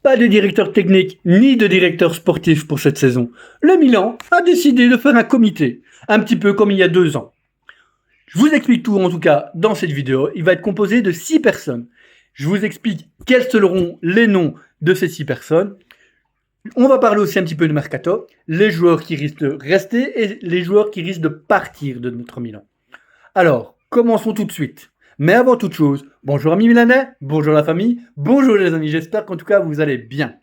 Pas de directeur technique ni de directeur sportif pour cette saison. Le Milan a décidé de faire un comité, un petit peu comme il y a 2 ans. Je vous explique tout en tout cas dans cette vidéo. Il va être composé de 6 personnes. Je vous explique quels seront les noms de ces 6 personnes. On va parler aussi un petit peu de mercato, les joueurs qui risquent de rester et les joueurs qui risquent de partir de notre Milan. Alors, commençons tout de suite. Mais avant toute chose, bonjour amis milanais, bonjour la famille, bonjour les amis, j'espère qu'en tout cas vous allez bien.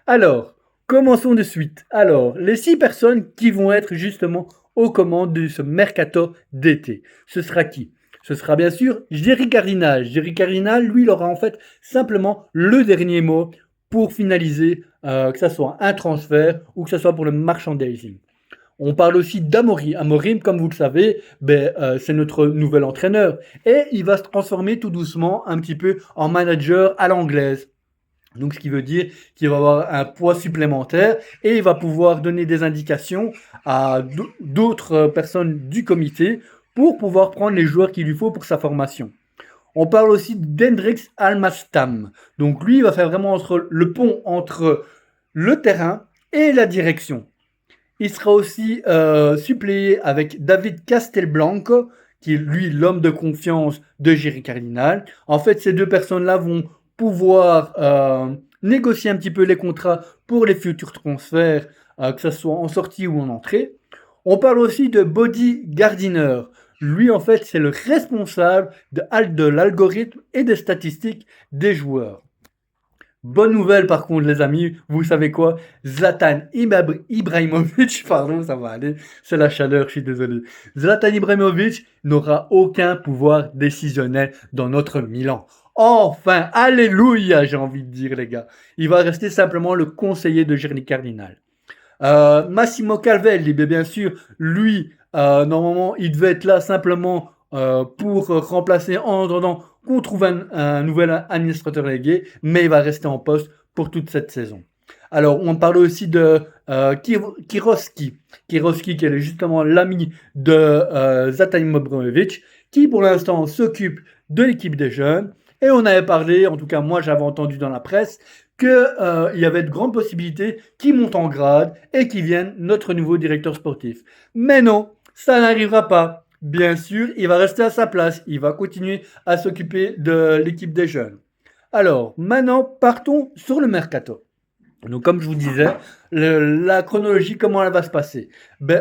Alors, commençons de suite. Alors, les 6 personnes qui vont être justement aux commandes de ce mercato d'été. Ce sera qui? Ce sera bien sûr Jerry Cardinal. Jerry Cardinal, lui, il aura en fait simplement le dernier mot pour finaliser, que ce soit un transfert ou que ce soit pour le merchandising. On parle aussi d'Amorim. Amorim, comme vous le savez, c'est notre nouvel entraîneur. Et il va se transformer tout doucement un petit peu en manager à l'anglaise. Donc, ce qui veut dire qu'il va avoir un poids supplémentaire et il va pouvoir donner des indications à d'autres personnes du comité pour pouvoir prendre les joueurs qu'il lui faut pour sa formation. On parle aussi d'Hendrix Almastam. Donc, lui, il va faire vraiment le pont entre le terrain et la direction. Il sera aussi suppléé avec David Castelblanco, qui est lui l'homme de confiance de Jerry Cardinal. En fait, ces deux personnes-là vont pouvoir négocier un petit peu les contrats pour les futurs transferts, que ce soit en sortie ou en entrée. On parle aussi de Body Gardiner. Lui, en fait, c'est le responsable de l'algorithme et des statistiques des joueurs. Bonne nouvelle par contre les amis, vous savez quoi? Zlatan Ibrahimovic, pardon ça va aller, c'est la chaleur, je suis désolé. Zlatan Ibrahimovic n'aura aucun pouvoir décisionnel dans notre Milan. Enfin, alléluia j'ai envie de dire les gars. Il va rester simplement le conseiller de Jerry Cardinal. Massimo Calvelli, bien sûr, lui, normalement il devait être là simplement pour remplacer en attendant qu'on trouve un nouvel administrateur légué, mais il va rester en poste pour toute cette saison. Alors, on parle aussi de Kirovski. Kirovski, qui est justement l'ami de Zlatan Ibrahimovic, qui pour l'instant s'occupe de l'équipe des jeunes. Et on avait parlé, en tout cas moi j'avais entendu dans la presse, qu'il y avait de grandes possibilités qu'il monte en grade et qu'il vienne notre nouveau directeur sportif. Mais non, ça n'arrivera pas. Bien sûr, il va rester à sa place. Il va continuer à s'occuper de l'équipe des jeunes. Alors, maintenant, partons sur le mercato. Donc, comme je vous disais, la chronologie, comment elle va se passer?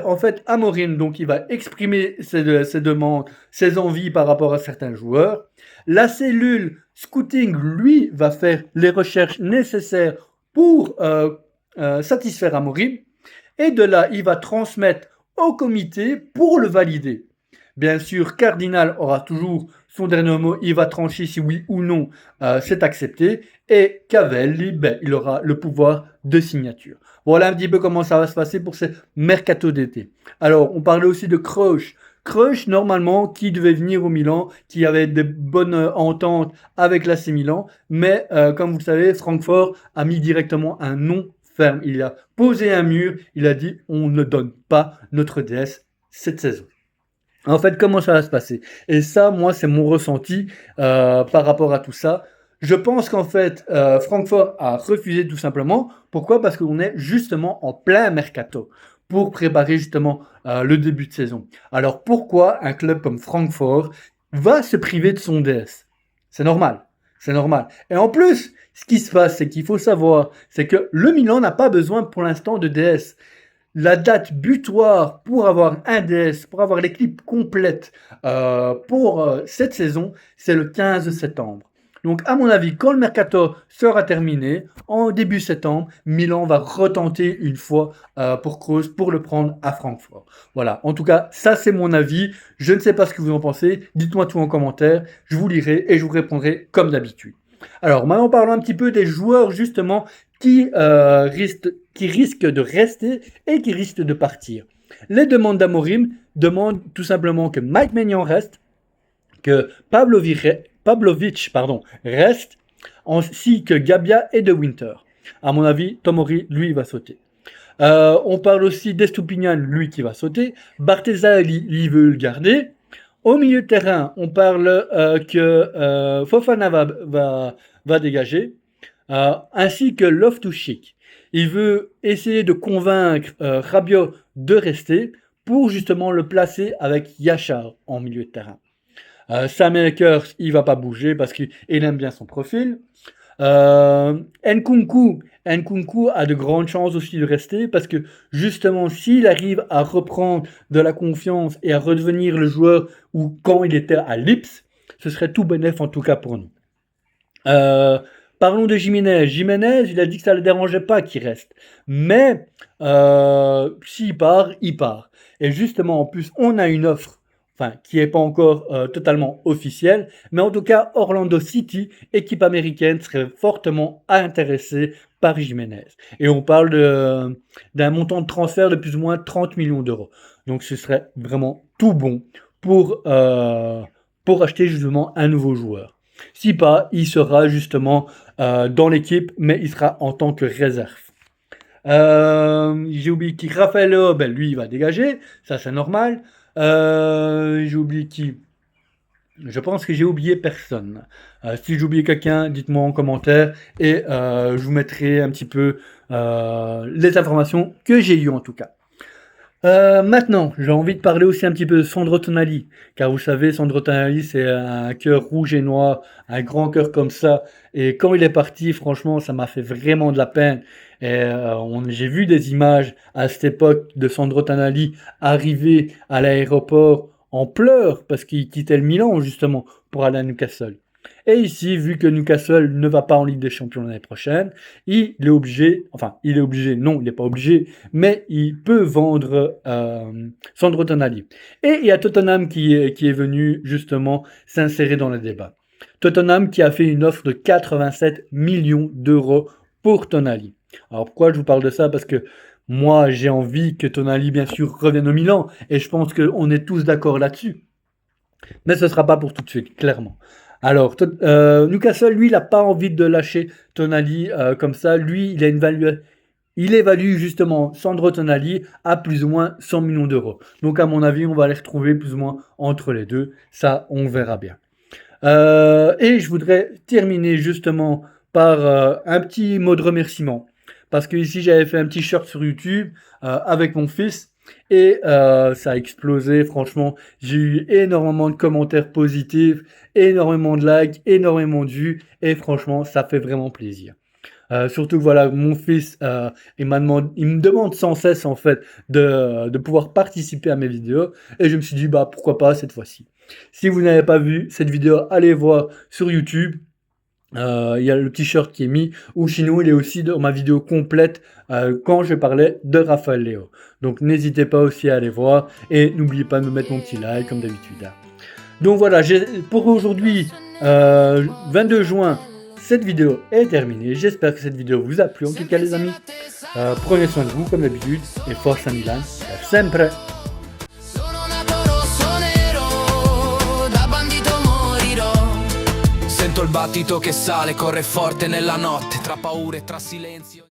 En fait, Amorim, donc, il va exprimer ses demandes, ses envies par rapport à certains joueurs. La cellule scouting, lui, va faire les recherches nécessaires pour satisfaire Amorim. Et de là, il va transmettre au comité pour le valider. Bien sûr, Cardinal aura toujours son dernier mot, il va trancher si oui ou non c'est accepté. Et Cavelli, il aura le pouvoir de signature. Voilà un petit peu comment ça va se passer pour ce mercato d'été. Alors, on parlait aussi de Kroos. Kroos, normalement, qui devait venir au Milan, qui avait des bonnes ententes avec l'AC Milan, mais comme vous le savez, Francfort a mis directement un non ferme. Il a posé un mur, il a dit on ne donne pas notre DS cette saison. En fait, comment ça va se passer? Et ça, moi, c'est mon ressenti par rapport à tout ça. Je pense qu'en fait, Francfort a refusé tout simplement. Pourquoi? Parce qu'on est justement en plein mercato pour préparer justement le début de saison. Alors pourquoi un club comme Francfort va se priver de son DS? C'est normal. C'est normal. Et en plus, ce qui se passe, c'est qu'il faut savoir, c'est que le Milan n'a pas besoin pour l'instant de DS. La date butoir pour avoir un DS, pour avoir l'équipe complète pour cette saison, c'est le 15 septembre. Donc, à mon avis, quand le mercato sera terminé, en début septembre, Milan va retenter une fois pour Kroos pour le prendre à Francfort. Voilà, en tout cas, ça c'est mon avis. Je ne sais pas ce que vous en pensez. Dites-moi tout en commentaire. Je vous lirai et je vous répondrai comme d'habitude. Alors, maintenant, parlons un petit peu des joueurs justement qui risquent de rester et qui risquent de partir. Les demandes d'Amorim demandent tout simplement que Mike Maignan reste, que Pavlovic reste, ainsi que Gabia et De Winter. À mon avis, Tomori, lui, va sauter. On parle aussi d'Estupinian, lui, qui va sauter. Bartezali, il veut le garder. Au milieu de terrain, on parle que Fofana va dégager. ainsi que Loftus-Cheek. Il veut essayer de convaincre Rabiot de rester pour justement le placer avec Yachar en milieu de terrain. Sam Akers, il va pas bouger parce qu'il aime bien son profil. Nkunku a de grandes chances aussi de rester parce que justement s'il arrive à reprendre de la confiance et à redevenir le joueur où quand il était à Leeds, ce serait tout bénef en tout cas pour nous. Parlons de Jiménez. Jiménez, il a dit que ça ne le dérangeait pas qu'il reste. Mais s'il part, il part. Et justement, en plus, on a une offre qui n'est pas encore totalement officielle. Mais en tout cas, Orlando City, équipe américaine, serait fortement intéressée par Jiménez. Et on parle d'un montant de transfert de plus ou moins 30 millions d'euros. Donc ce serait vraiment tout bon pour acheter justement un nouveau joueur. Si pas, il sera justement dans l'équipe, mais il sera en tant que réserve. J'ai oublié qui. Raphaël Leao, lui, il va dégager. Ça, c'est normal. J'ai oublié qui. Je pense que j'ai oublié personne. Si j'ai oublié quelqu'un, dites-moi en commentaire et je vous mettrai un petit peu les informations que j'ai eues en tout cas. Maintenant, j'ai envie de parler aussi un petit peu de Sandro Tonali, car vous savez, Sandro Tonali, c'est un cœur rouge et noir, un grand cœur comme ça, et quand il est parti, franchement, ça m'a fait vraiment de la peine. Et j'ai vu des images à cette époque de Sandro Tonali arriver à l'aéroport en pleurs parce qu'il quittait le Milan justement pour aller à Newcastle. Et ici, vu que Newcastle ne va pas en Ligue des Champions l'année prochaine, il est obligé, non, il n'est pas obligé, mais il peut vendre Sandro Tonali. Et il y a Tottenham qui est venu justement s'insérer dans le débat. Tottenham qui a fait une offre de 87 millions d'euros pour Tonali. Alors pourquoi je vous parle de ça? Parce que moi, j'ai envie que Tonali, bien sûr, revienne au Milan, et je pense qu'on est tous d'accord là-dessus. Mais ce ne sera pas pour tout de suite, clairement. Alors, Newcastle, lui, il n'a pas envie de lâcher Tonali comme ça. Lui, il évalue justement Sandro Tonali à plus ou moins 100 millions d'euros. Donc, à mon avis, on va les retrouver plus ou moins entre les deux. Ça, on verra bien. Et je voudrais terminer justement par un petit mot de remerciement. Parce que ici, j'avais fait un petit short sur YouTube avec mon fils. Et ça a explosé, franchement, j'ai eu énormément de commentaires positifs, énormément de likes, énormément de vues, et franchement, ça fait vraiment plaisir. Surtout que voilà, mon fils, il me demande sans cesse en fait de pouvoir participer à mes vidéos, et je me suis dit bah pourquoi pas cette fois-ci. Si vous n'avez pas vu cette vidéo, allez voir sur YouTube. Il y a le t-shirt qui est mis, ou sinon il est aussi dans ma vidéo complète quand je parlais de Raphaël Leao. Donc n'hésitez pas aussi à aller voir et n'oubliez pas de me mettre mon petit like comme d'habitude. Donc voilà, pour aujourd'hui, 22 juin, cette vidéo est terminée. J'espère que cette vidéo vous a plu. En tout cas les amis, prenez soin de vous comme d'habitude et forza Milan, per sempre. Sento il battito che sale, corre forte nella notte, tra paure e tra silenzio.